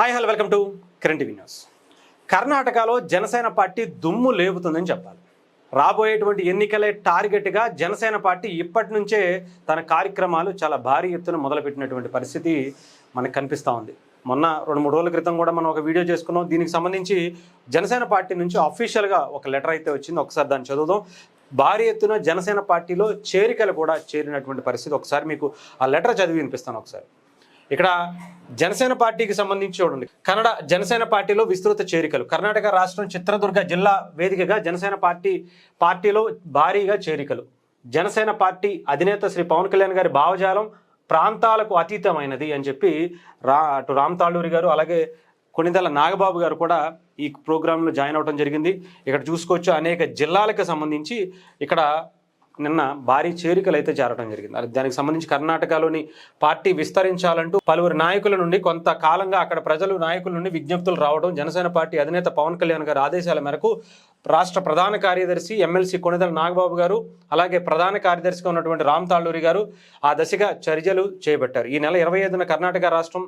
Hi hello welcome to Kiran TV news. కర్ణాటకలో Janasena party దుమ్ము లేపుతుందని చెప్పాలి. రాబోయేటువంటి ఎన్నికలే టార్గెట్గా జనసేన పార్టీ ఇప్పటి నుంచే తన కార్యక్రమాలు చాలా భారీ ఎత్తున మొదలుపెట్టినటువంటి పరిస్థితి మనకు కనిపిస్తూ ఉంది. మొన్న 2-3 రోజుల క్రితం కూడా మనం ఒక వీడియో చేసుకున్నాం. దీనికి సంబంధించి జనసేన పార్టీ నుంచి అఫీషియల్గా ఒక లెటర్ అయితే వచ్చింది. ఒకసారి దాన్ని చదువుదాం. భారీ ఎత్తున జనసేన పార్టీలో చేరికలు కూడా చేరినటువంటి పరిస్థితి. ఒకసారి మీకు ఆ లెటర్ చదివి వినిపిస్తాను. ఒకసారి ఇక్కడ జనసేన పార్టీకి సంబంధించి చూడండి. కన్నడ జనసేన పార్టీలో విస్తృత చేరికలు. కర్ణాటక రాష్ట్రం చిత్రదుర్గ జిల్లా వేదికగా జనసేన పార్టీలో భారీగా చేరికలు. జనసేన పార్టీ అధినేత శ్రీ పవన్ కళ్యాణ్ గారి భావజాలం ప్రాంతాలకు అతీతమైనది అని చెప్పి అటు రామ్ తాళ్ళూరి గారు అలాగే కొణిదెల నాగబాబు గారు కూడా ఈ ప్రోగ్రాంలో జాయిన్ అవ్వడం జరిగింది. ఇక్కడ చూసుకోవచ్చు అనేక జిల్లాలకు సంబంధించి ఇక్కడ నిన్న భారీ చేరికలు అయితే చేరడం జరిగింది. దానికి సంబంధించి కర్ణాటకలోని పార్టీ విస్తరించాలంటూ పలువురు నాయకుల నుండి కొంతకాలంగా అక్కడ నాయకుల నుండి విజ్ఞప్తులు రావడం, జనసేన పార్టీ అధినేత పవన్ కళ్యాణ్ గారి ఆదేశాల మేరకు రాష్ట్ర ప్రధాన కార్యదర్శి ఎమ్మెల్సీ కొణిదెల నాగబాబు గారు అలాగే ప్రధాన కార్యదర్శిగా ఉన్నటువంటి రామ్ తాళ్ళూరి గారు ఆ దశగా చర్యలు చేపట్టారు. ఈ నెల 25న కర్ణాటక రాష్ట్రం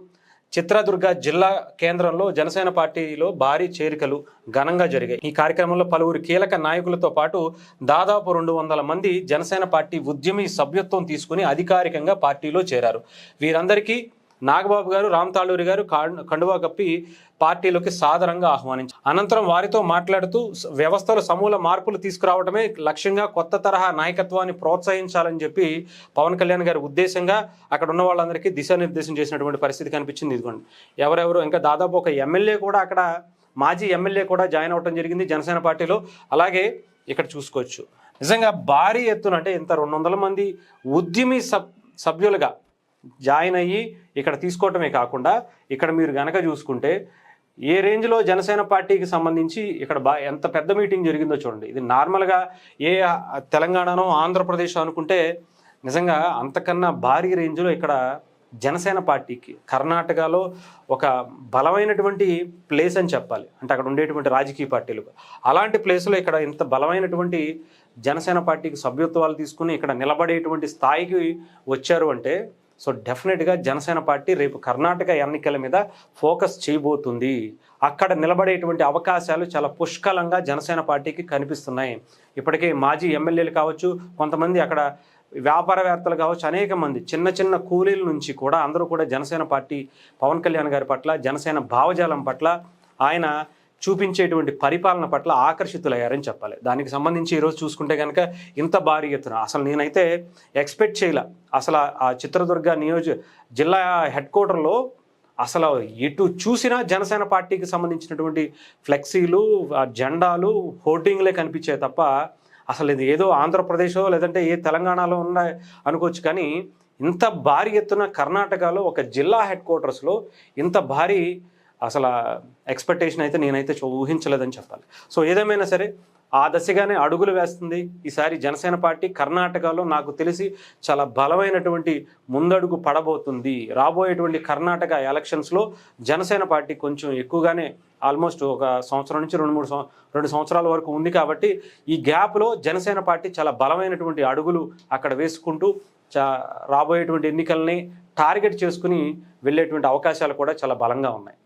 చిత్రదుర్గ జిల్లా కేంద్రంలో జనసేన పార్టీలో భారీ చేరికలు ఘనంగా జరిగాయి. ఈ కార్యక్రమంలో పలువురు కీలక నాయకులతో పాటు దాదాపు 200 మంది జనసేన పార్టీ ఉద్యమి సభ్యత్వం తీసుకుని అధికారికంగా పార్టీలో చేరారు. వీరందరికీ నాగబాబు గారు రామ్ తాళ్ళూరి గారు కండువా కప్పి పార్టీలోకి సాదరంగా ఆహ్వానించారు. అనంతరం వారితో మాట్లాడుతూ వ్యవస్థలో సమూల మార్పులు తీసుకురావడమే లక్ష్యంగా కొత్త తరహా నాయకత్వాన్ని ప్రోత్సహించాలని చెప్పి పవన్ కళ్యాణ్ గారి ఉద్దేశంగా అక్కడ ఉన్న వాళ్ళందరికీ దిశానిర్దేశం చేసినటువంటి పరిస్థితి కనిపించింది. ఇదిగోండి ఎవరెవరు ఇంకా దాదాపు ఒక ఎమ్మెల్యే కూడా అక్కడ మాజీ ఎమ్మెల్యే కూడా జాయిన్ అవ్వడం జరిగింది జనసేన పార్టీలో. అలాగే ఇక్కడ చూసుకోవచ్చు నిజంగా భారీ ఎత్తున అంటే ఇంత 200 మంది ఉద్యమి సభ్యులుగా జాయిన్ అయ్యి ఇక్కడ తీసుకోవటమే కాకుండా ఇక్కడ మీరు గనక చూసుకుంటే ఏ రేంజ్లో జనసేన పార్టీకి సంబంధించి ఇక్కడ ఎంత పెద్ద మీటింగ్ జరిగిందో చూడండి. ఇది నార్మల్గా ఏ తెలంగాణనో ఆంధ్రప్రదేశ్ అనుకుంటే నిజంగా అంతకన్నా భారీ రేంజ్లో ఇక్కడ జనసేన పార్టీకి కర్ణాటకలో ఒక బలమైనటువంటి ప్లేస్ అని చెప్పాలి. అంటే అక్కడ ఉండేటువంటి రాజకీయ పార్టీలు అలాంటి ప్లేస్లో ఇక్కడ ఇంత బలమైనటువంటి జనసేన పార్టీకి సభ్యత్వాలు తీసుకుని ఇక్కడ నిలబడేటువంటి స్థాయికి వచ్చారు అంటే సో డెఫినెట్గా జనసేన పార్టీ రేపు కర్ణాటక ఎన్నికల మీద ఫోకస్ చేయబోతుంది. అక్కడ నిలబడేటువంటి అవకాశాలు చాలా పుష్కలంగా జనసేన పార్టీకి కనిపిస్తున్నాయి. ఇప్పటికే మాజీ ఎమ్మెల్యేలు కావచ్చు, కొంతమంది అక్కడ వ్యాపారవేత్తలు కావచ్చు, అనేక మంది చిన్న చిన్న కూలీల నుంచి కూడా అందరూ కూడా జనసేన పార్టీ పవన్ కళ్యాణ్ గారి పట్ల జనసేన భావజాలం పట్ల ఆయన చూపించేటువంటి పరిపాలన పట్ల ఆకర్షితులయ్యారని చెప్పాలి. దానికి సంబంధించి ఈరోజు చూసుకుంటే కనుక ఇంత భారీ ఎత్తున అసలు నేనైతే ఎక్స్పెక్ట్ చేయలే. అసలు ఆ చిత్రదుర్గ జిల్లా హెడ్ క్వార్టర్లో అసలు ఎటు చూసినా జనసేన పార్టీకి సంబంధించినటువంటి ఫ్లెక్సీలు, జెండాలు, హోర్డింగ్లే కనిపించాయి తప్ప అసలు ఇది ఏదో ఆంధ్రప్రదేశో లేదంటే ఏ తెలంగాణలో ఉన్నాయి అనుకోవచ్చు. కానీ ఇంత భారీ ఎత్తున కర్ణాటకలో ఒక జిల్లా హెడ్ క్వార్టర్స్లో ఇంత భారీ అసలు ఎక్స్పెక్టేషన్ అయితే నేనైతే ఊహించలేదని చెప్పాలి. సో ఏదేమైనా సరే ఆ దశగానే అడుగులు వేస్తుంది ఈసారి జనసేన పార్టీ. కర్ణాటకలో నాకు తెలిసి చాలా బలమైనటువంటి ముందడుగు పడబోతుంది. రాబోయేటువంటి కర్ణాటక ఎలక్షన్స్లో జనసేన పార్టీ కొంచెం ఎక్కువగానే ఆల్మోస్ట్ ఒక సంవత్సరం నుంచి 2 సంవత్సరాల వరకు ఉంది. కాబట్టి ఈ గ్యాప్లో జనసేన పార్టీ చాలా బలమైనటువంటి అడుగులు అక్కడ వేసుకుంటూ రాబోయేటువంటి ఎన్నికల్ని టార్గెట్ చేసుకుని వెళ్ళేటువంటి అవకాశాలు కూడా చాలా బలంగా ఉన్నాయి.